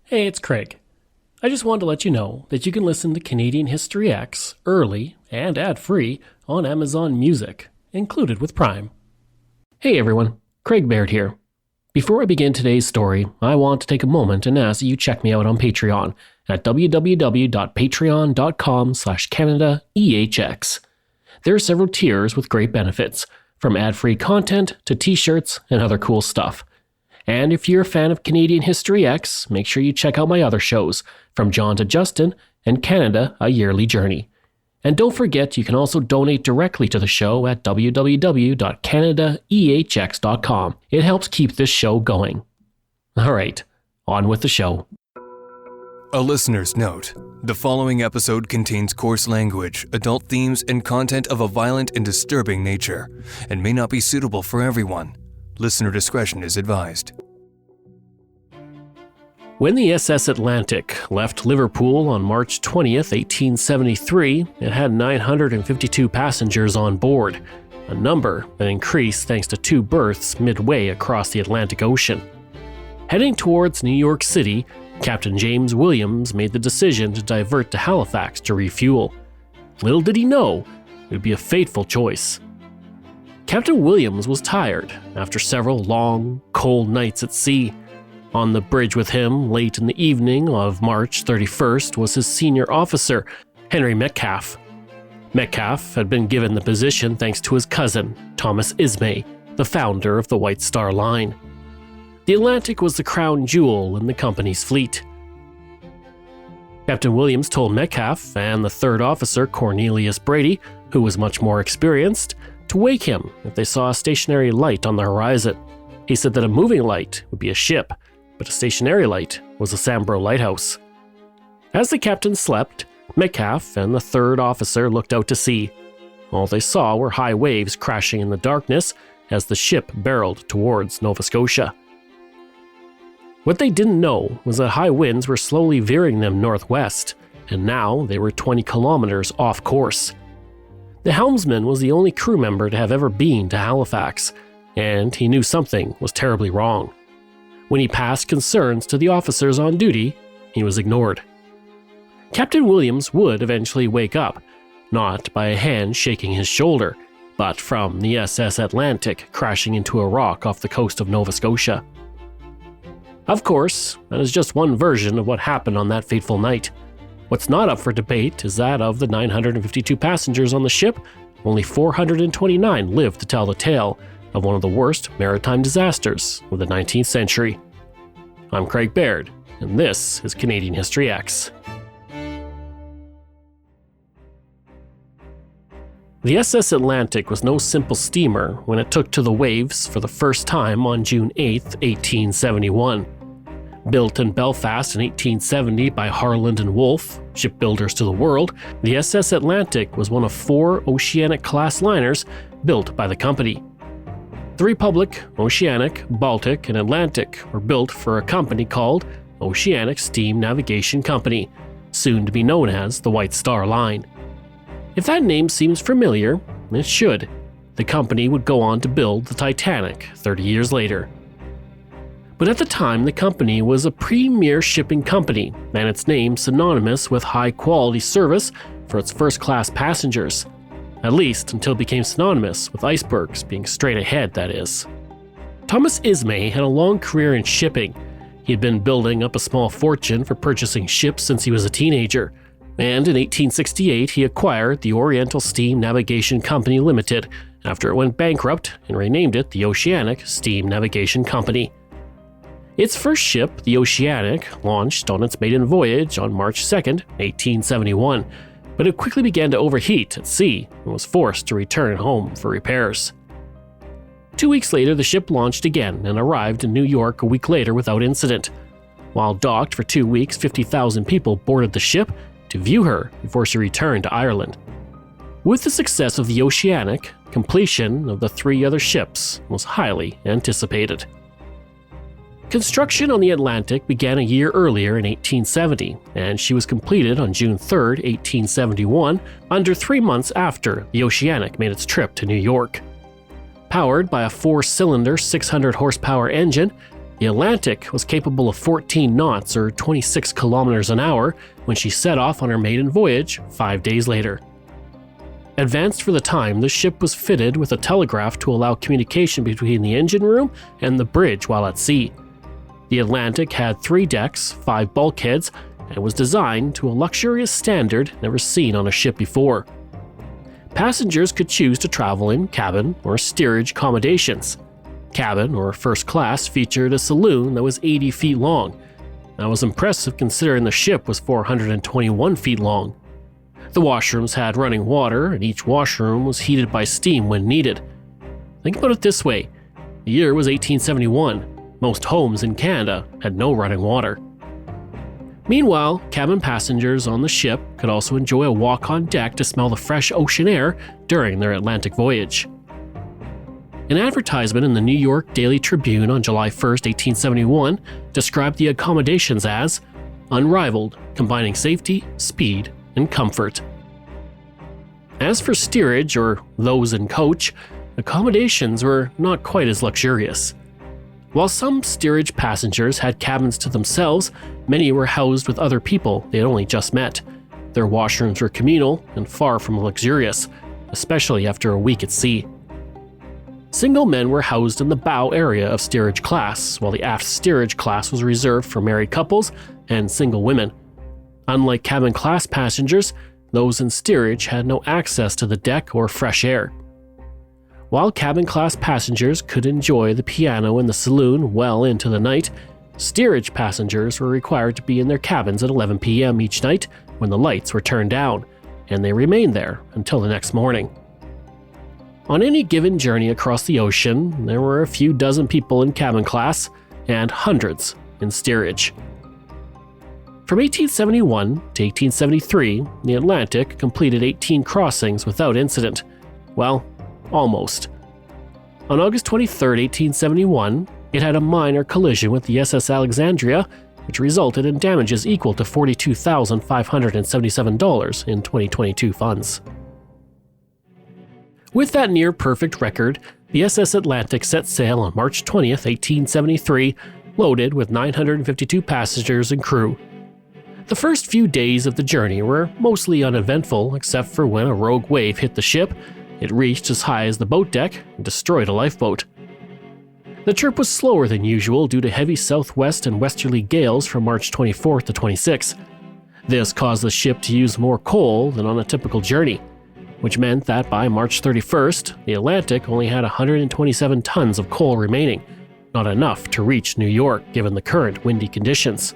Hey, it's Craig. I just wanted to let you know that you can listen to Canadian History X early and ad-free on Amazon Music, included with Prime. Hey everyone, Craig Baird here. Before I begin today's story, I want to take a moment and ask that you check me out on Patreon at www.patreon.com/CanadaEHX. There are several tiers with great benefits, from ad-free content to t-shirts and other cool stuff. And if you're a fan of Canadian History X, make sure you check out my other shows, From John to Justin and Canada, A Yearly Journey. And don't forget, you can also donate directly to the show at www.canadaehx.com. It helps keep this show going. All right, on with the show. A listener's note. The following episode contains coarse language, adult themes, and content of a violent and disturbing nature, and may not be suitable for everyone. Listener discretion is advised. When the SS Atlantic left Liverpool on March 20th, 1873, it had 952 passengers on board, a number that increased thanks to two berths midway across the Atlantic Ocean. Heading towards New York City, Captain James Williams made the decision to divert to Halifax to refuel. Little did he know, it would be a fateful choice. Captain Williams was tired after several long, cold nights at sea. On the bridge with him late in the evening of March 31st was his senior officer, Henry Metcalfe. Metcalfe had been given the position thanks to his cousin, Thomas Ismay, the founder of the White Star Line. The Atlantic was the crown jewel in the company's fleet. Captain Williams told Metcalfe and the third officer, Cornelius Brady, who was much more experienced, to wake him if they saw a stationary light on the horizon. He said that a moving light would be a ship, but a stationary light was a Sambro lighthouse. As the captain slept, Metcalfe and the third officer looked out to sea. All they saw were high waves crashing in the darkness as the ship barreled towards Nova Scotia. What they didn't know was that high winds were slowly veering them northwest, and now they were 20 kilometers off course. The helmsman was the only crew member to have ever been to Halifax, and he knew something was terribly wrong. When he passed concerns to the officers on duty, he was ignored. Captain Williams would eventually wake up, not by a hand shaking his shoulder, but from the SS Atlantic crashing into a rock off the coast of Nova Scotia. Of course, that is just one version of what happened on that fateful night. What's not up for debate is that of the 952 passengers on the ship, only 429 lived to tell the tale of one of the worst maritime disasters of the 19th century. I'm Craig Baird, and this is Canadian History X. The SS Atlantic was no simple steamer when it took to the waves for the first time on June 8, 1871. Built in Belfast in 1870 by Harland and Wolff, shipbuilders to the world, the SS Atlantic was one of 4 Oceanic-class liners built by the company. The Republic, Oceanic, Baltic, and Atlantic were built for a company called Oceanic Steam Navigation Company, soon to be known as the White Star Line. If that name seems familiar, it should. The company would go on to build the Titanic 30 years later. But at the time, the company was a premier shipping company, and its name synonymous with high-quality service for its first-class passengers. At least until it became synonymous with icebergs being straight ahead, that is. Thomas Ismay had a long career in shipping. He had been building up a small fortune for purchasing ships since he was a teenager, and in 1868 he acquired the Oriental Steam Navigation Company Limited after it went bankrupt and renamed it the Oceanic Steam Navigation Company. Its first ship, the Oceanic, launched on its maiden voyage on March 2, 1871, but it quickly began to overheat at sea and was forced to return home for repairs. 2 weeks later, the ship launched again and arrived in New York a week later without incident. While docked for 2 weeks, 50,000 people boarded the ship to view her before she returned to Ireland. With the success of the Oceanic, completion of the 3 other ships was highly anticipated. Construction on the Atlantic began a year earlier in 1870, and she was completed on June 3, 1871, under 3 months after the Oceanic made its trip to New York. Powered by a 4-cylinder 600-horsepower engine, The Atlantic was capable of 14 knots or 26 kilometers an hour when she set off on her maiden voyage 5 days later. Advanced for the time, the ship was fitted with a telegraph to allow communication between the engine room and the bridge while at sea. The Atlantic had 3 decks, 5 bulkheads, and was designed to a luxurious standard never seen on a ship before. Passengers could choose to travel in cabin or steerage accommodations. Cabin, or first class, featured a saloon that was 80 feet long. That was impressive considering the ship was 421 feet long. The washrooms had running water, and each washroom was heated by steam when needed. Think about it this way. The year was 1871. Most homes in Canada had no running water. Meanwhile, cabin passengers on the ship could also enjoy a walk on deck to smell the fresh ocean air during their Atlantic voyage. An advertisement in the New York Daily Tribune on July 1, 1871 described the accommodations as unrivaled, combining safety, speed, and comfort. As for steerage, or those in coach, accommodations were not quite as luxurious. While some steerage passengers had cabins to themselves, many were housed with other people they had only just met. Their washrooms were communal and far from luxurious, especially after a week at sea. Single men were housed in the bow area of steerage class, while the aft steerage class was reserved for married couples and single women. Unlike cabin class passengers, those in steerage had no access to the deck or fresh air. While cabin class passengers could enjoy the piano in the saloon well into the night, steerage passengers were required to be in their cabins at 11 p.m. each night when the lights were turned down, and they remained there until the next morning. On any given journey across the ocean, there were a few dozen people in cabin class and hundreds in steerage. From 1871 to 1873, the Atlantic completed 18 crossings without incident. Well, almost. On August 23, 1871, it had a minor collision with the SS Alexandria, which resulted in damages equal to $42,577 in 2022 funds. With that near-perfect record, the SS Atlantic set sail on March 20, 1873, loaded with 952 passengers and crew. The first few days of the journey were mostly uneventful except for when a rogue wave hit the ship. It reached as high as the boat deck and destroyed a lifeboat. The trip was slower than usual due to heavy southwest and westerly gales from March 24 to 26. This caused the ship to use more coal than on a typical journey, which meant that by March 31st, the Atlantic only had 127 tons of coal remaining, not enough to reach New York given the current windy conditions.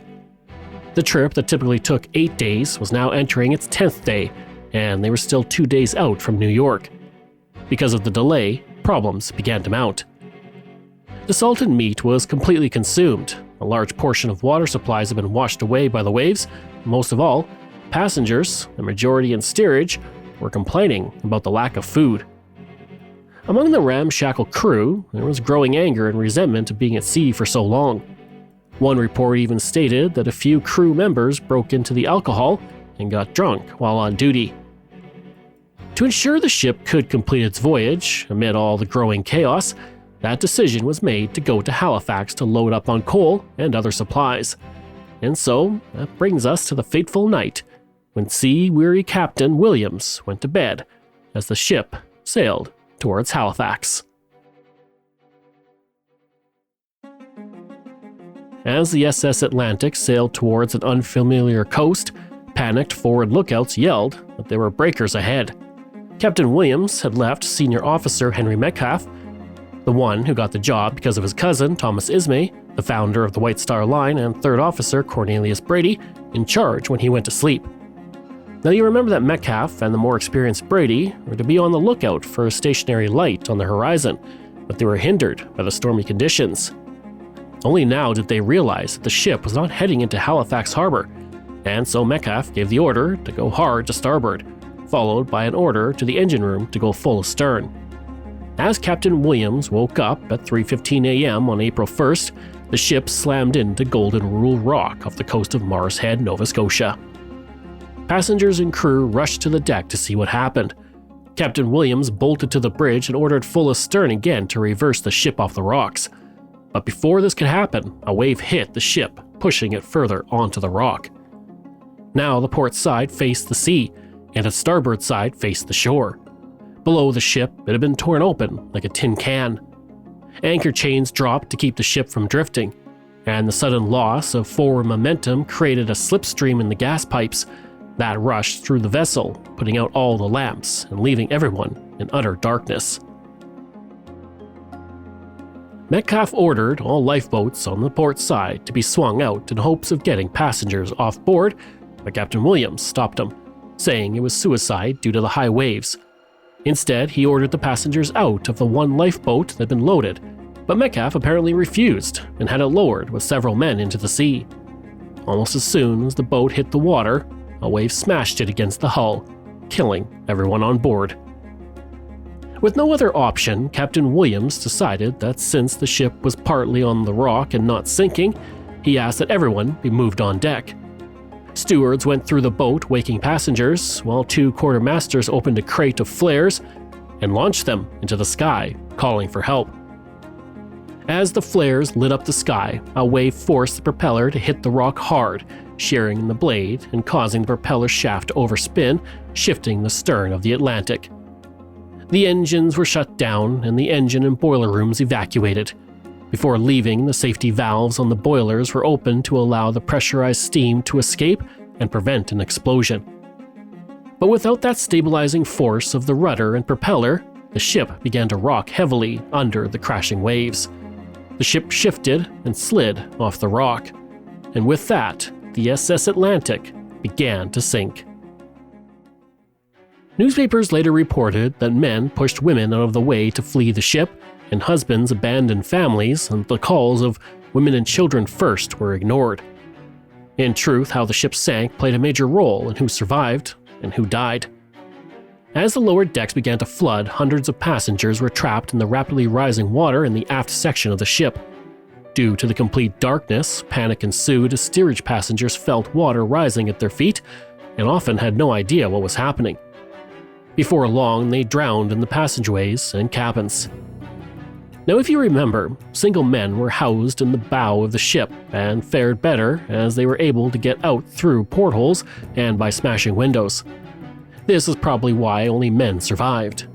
The trip that typically took 8 days was now entering its 10th day, and they were still 2 days out from New York. Because of the delay, problems began to mount. The salted meat was completely consumed. A large portion of water supplies had been washed away by the waves. Most of all, passengers, the majority in steerage, were complaining about the lack of food. Among the ramshackle crew, there was growing anger and resentment of being at sea for so long. One report even stated that a few crew members broke into the alcohol and got drunk while on duty. To ensure the ship could complete its voyage, amid all the growing chaos, that decision was made to go to Halifax to load up on coal and other supplies. And so, that brings us to the fateful night when sea-weary Captain Williams went to bed as the ship sailed towards Halifax. As the SS Atlantic sailed towards an unfamiliar coast, panicked forward lookouts yelled that there were breakers ahead. Captain Williams had left Senior Officer Henry Metcalfe, the one who got the job because of his cousin Thomas Ismay, the founder of the White Star Line, and Third Officer Cornelius Brady, in charge when he went to sleep. Now you remember that Metcalfe and the more experienced Brady were to be on the lookout for a stationary light on the horizon, but they were hindered by the stormy conditions. Only now did they realize that the ship was not heading into Halifax Harbor, and so Metcalfe gave the order to go hard to starboard, followed by an order to the engine room to go full astern. As Captain Williams woke up at 3:15 a.m. on April 1st, the ship slammed into Golden Rule Rock off the coast of Mars Head, Nova Scotia. Passengers and crew rushed to the deck to see what happened. Captain Williams bolted to the bridge and ordered full astern again to reverse the ship off the rocks. But before this could happen, a wave hit the ship, pushing it further onto the rock. Now the port side faced the sea, and its starboard side faced the shore. Below the ship, it had been torn open like a tin can. Anchor chains dropped to keep the ship from drifting, and the sudden loss of forward momentum created a slipstream in the gas pipes that rushed through the vessel, putting out all the lamps and leaving everyone in utter darkness. Metcalfe ordered all lifeboats on the port side to be swung out in hopes of getting passengers off board, but Captain Williams stopped him, saying it was suicide due to the high waves. Instead, he ordered the passengers out of the one lifeboat that had been loaded, but Metcalfe apparently refused and had it lowered with several men into the sea. Almost as soon as the boat hit the water, a wave smashed it against the hull, killing everyone on board. With no other option, Captain Williams decided that since the ship was partly on the rock and not sinking, he asked that everyone be moved on deck. Stewards went through the boat waking passengers, while 2 quartermasters opened a crate of flares and launched them into the sky, calling for help. As the flares lit up the sky, a wave forced the propeller to hit the rock hard, shearing in the blade and causing the propeller shaft to overspin, shifting the stern of the Atlantic. The engines were shut down and the engine and boiler rooms evacuated. Before leaving, the safety valves on the boilers were opened to allow the pressurized steam to escape and prevent an explosion. But without that stabilizing force of the rudder and propeller, the ship began to rock heavily under the crashing waves. The ship shifted and slid off the rock, and with that, the SS Atlantic began to sink. Newspapers later reported that men pushed women out of the way to flee the ship, and husbands abandoned families, and the calls of women and children first were ignored. In truth, how the ship sank played a major role in who survived and who died. As the lower decks began to flood, hundreds of passengers were trapped in the rapidly rising water in the aft section of the ship. Due to the complete darkness, panic ensued as steerage passengers felt water rising at their feet and often had no idea what was happening. Before long, they drowned in the passageways and cabins. Now, if you remember, single men were housed in the bow of the ship and fared better as they were able to get out through portholes and by smashing windows. This is probably why only men survived.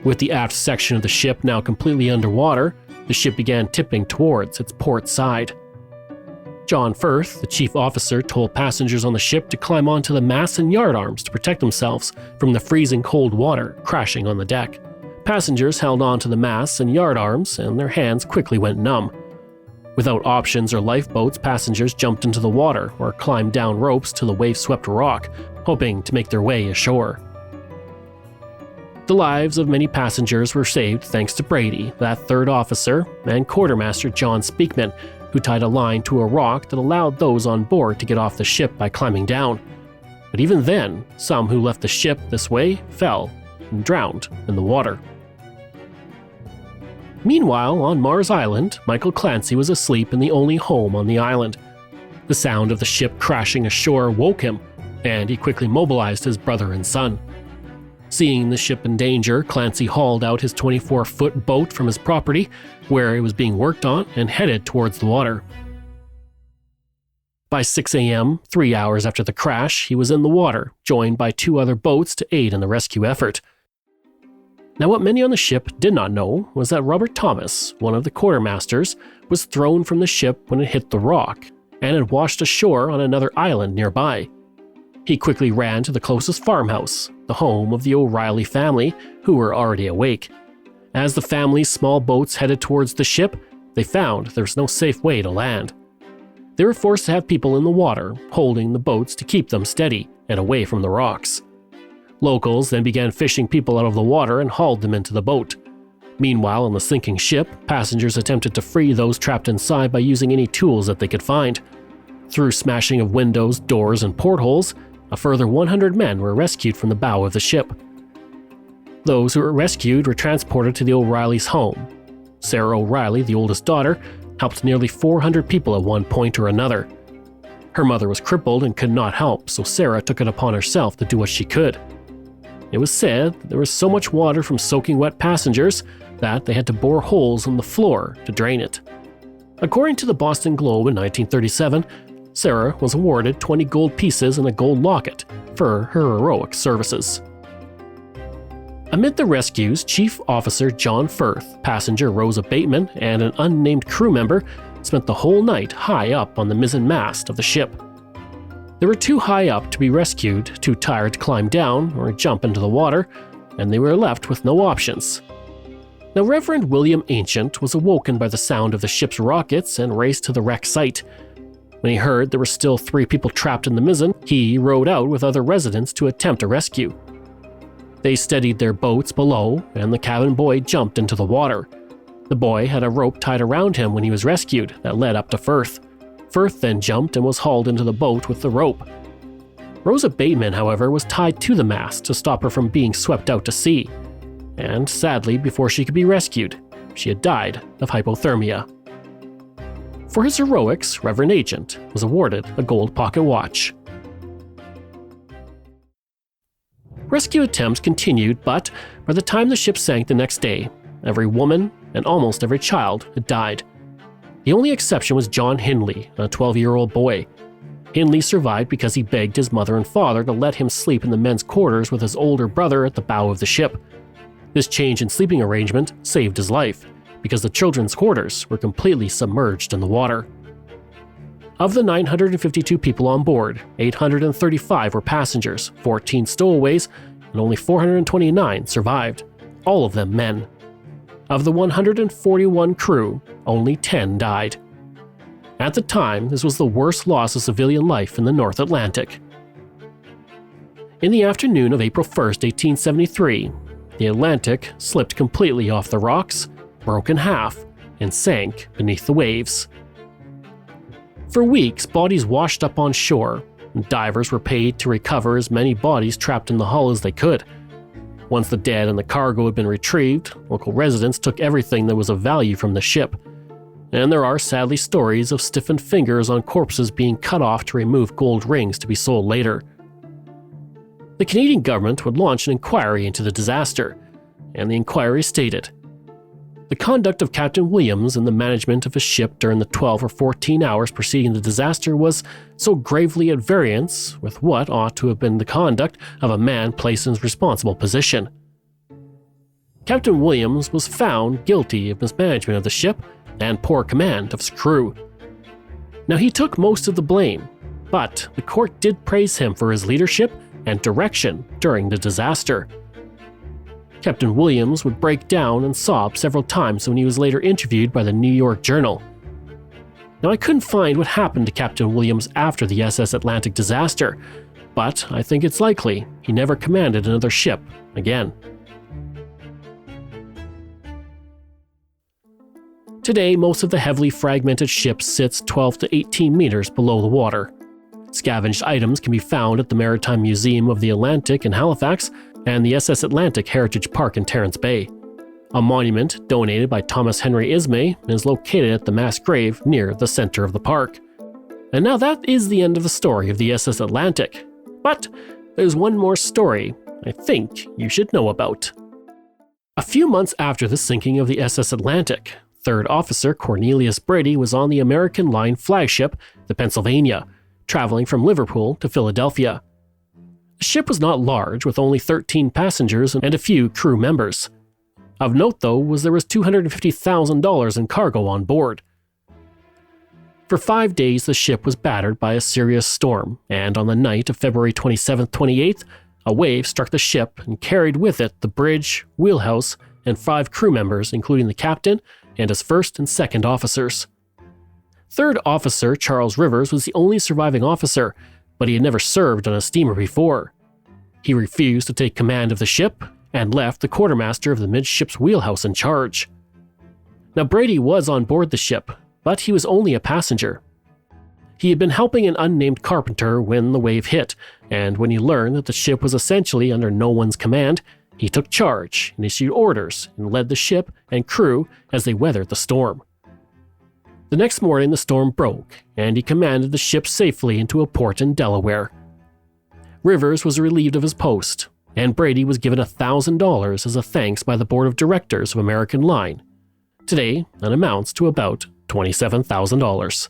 With the aft section of the ship now completely underwater, the ship began tipping towards its port side. John Firth, the chief officer, told passengers on the ship to climb onto the masts and yardarms to protect themselves from the freezing cold water crashing on the deck. Passengers held onto the masts and yardarms, and their hands quickly went numb. Without options or lifeboats, passengers jumped into the water or climbed down ropes to the wave-swept rock, hoping to make their way ashore. The lives of many passengers were saved thanks to Brady, that third officer, and quartermaster John Speakman, who tied a line to a rock that allowed those on board to get off the ship by climbing down. But even then, some who left the ship this way fell and drowned in the water. Meanwhile, on Mars Island, Michael Clancy was asleep in the only home on the island. The sound of the ship crashing ashore woke him, and he quickly mobilized his brother and son. Seeing the ship in danger, Clancy hauled out his 24-foot boat from his property, where it was being worked on, and headed towards the water. By 6 a.m., 3 hours after the crash, he was in the water, joined by 2 other boats to aid in the rescue effort. Now, what many on the ship did not know was that Robert Thomas, one of the quartermasters, was thrown from the ship when it hit the rock and had washed ashore on another island nearby. He quickly ran to the closest farmhouse, the home of the O'Reilly family, who were already awake. As the family's small boats headed towards the ship, they found there was no safe way to land. They were forced to have people in the water, holding the boats to keep them steady and away from the rocks. Locals then began fishing people out of the water and hauled them into the boat. Meanwhile, on the sinking ship, passengers attempted to free those trapped inside by using any tools that they could find. Through smashing of windows, doors, and portholes, a further 100 men were rescued from the bow of the ship. Those who were rescued were transported to the O'Reillys' home. Sarah O'Reilly, the oldest daughter, helped nearly 400 people at one point or another. Her mother was crippled and could not help, so Sarah took it upon herself to do what she could. It was said that there was so much water from soaking wet passengers that they had to bore holes in the floor to drain it. According to the Boston Globe in 1937, Sarah was awarded 20 gold pieces and a gold locket for her heroic services. Amid the rescues, Chief Officer John Firth, passenger Rosa Bateman, and an unnamed crew member spent the whole night high up on the mizzen mast of the ship. They were too high up to be rescued, too tired to climb down or jump into the water, and they were left with no options. Now, Reverend William Ancient was awoken by the sound of the ship's rockets and raced to the wreck site. When he heard there were still 3 people trapped in the mizzen, he rowed out with other residents to attempt a rescue. They steadied their boats below, and the cabin boy jumped into the water. The boy had a rope tied around him when he was rescued that led up to Firth. Firth then jumped and was hauled into the boat with the rope. Rosa Bateman, however, was tied to the mast to stop her from being swept out to sea. And sadly, before she could be rescued, she had died of hypothermia. For his heroics, Reverend Ancient was awarded a gold pocket watch. Rescue attempts continued, but by the time the ship sank the next day, every woman and almost every child had died. The only exception was John Hindley, a 12-year-old boy. Hindley survived because he begged his mother and father to let him sleep in the men's quarters with his older brother at the bow of the ship. This change in sleeping arrangement saved his life, because the children's quarters were completely submerged in the water. Of the 952 people on board, 835 were passengers, 14 stowaways, and only 429 survived, all of them men. Of the 141 crew, only 10 died. At the time, this was the worst loss of civilian life in the North Atlantic. In the afternoon of April 1st, 1873, the Atlantic slipped completely off the rocks, broke in half, and sank beneath the waves. For weeks, bodies washed up on shore, and divers were paid to recover as many bodies trapped in the hull as they could. Once the dead and the cargo had been retrieved, local residents took everything that was of value from the ship. And there are sadly stories of stiffened fingers on corpses being cut off to remove gold rings to be sold later. The Canadian government would launch an inquiry into the disaster, and the inquiry stated, "The conduct of Captain Williams in the management of his ship during the 12 or 14 hours preceding the disaster was so gravely at variance with what ought to have been the conduct of a man placed in his responsible position. Captain Williams was found guilty of mismanagement of the ship and poor command of his crew. Now, he took most of the blame, but the court did praise him for his leadership and direction during the disaster." Captain Williams would break down and sob several times when he was later interviewed by the New York Journal. Now, I couldn't find what happened to Captain Williams after the SS Atlantic disaster, but I think it's likely he never commanded another ship again. Today, most of the heavily fragmented ship sits 12 to 18 meters below the water. Scavenged items can be found at the Maritime Museum of the Atlantic in Halifax and the SS Atlantic Heritage Park in Terrence Bay. A monument donated by Thomas Henry Ismay is located at the mass grave near the center of the park. And now that is the end of the story of the SS Atlantic. But there's one more story I think you should know about. A few months after the sinking of the SS Atlantic, Third Officer Cornelius Brady was on the American Line flagship, the Pennsylvania, traveling from Liverpool to Philadelphia. The ship was not large, with only 13 passengers and a few crew members. Of note, though, was there was $250,000 in cargo on board. For 5 days, the ship was battered by a serious storm, and on the night of February 27th-28th, a wave struck the ship and carried with it the bridge, wheelhouse, and 5 crew members, including the captain and his first and second officers. Third Officer Charles Rivers was the only surviving officer, but he had never served on a steamer before. He refused to take command of the ship and left the quartermaster of the midship's wheelhouse in charge. Now, Brady was on board the ship, but he was only a passenger. He had been helping an unnamed carpenter when the wave hit, and when he learned that the ship was essentially under no one's command, he took charge and issued orders and led the ship and crew as they weathered the storm. The next morning, the storm broke, and he commanded the ship safely into a port in Delaware. Rivers was relieved of his post, and Brady was given $1,000 as a thanks by the board of directors of American Line. Today, that amounts to about $27,000.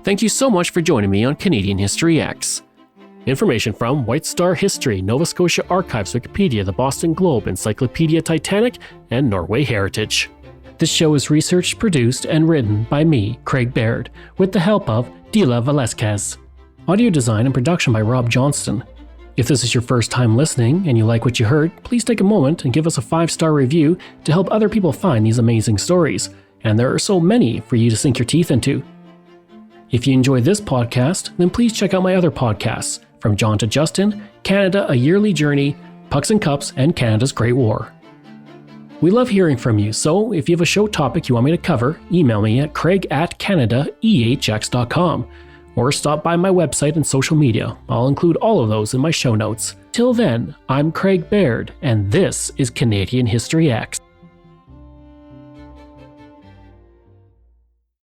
Thank you so much for joining me on Canadian History X. Information from White Star History, Nova Scotia Archives, Wikipedia, the Boston Globe, Encyclopedia Titanic, and Norway Heritage. This show is researched, produced, and written by me, Craig Baird, with the help of Dila Velasquez. Audio design and production by Rob Johnston. If this is your first time listening and you like what you heard, please take a moment and give us a 5-star review to help other people find these amazing stories. And there are so many for you to sink your teeth into. If you enjoy this podcast, then please check out my other podcasts, From John to Justin, Canada, A Yearly Journey, Pucks and Cups, and Canada's Great War. We love hearing from you, so if you have a show topic you want me to cover, email me at craig@canadaehx.com or stop by my website and social media. I'll include all of those in my show notes. Till then, I'm Craig Baird, and this is Canadian History X.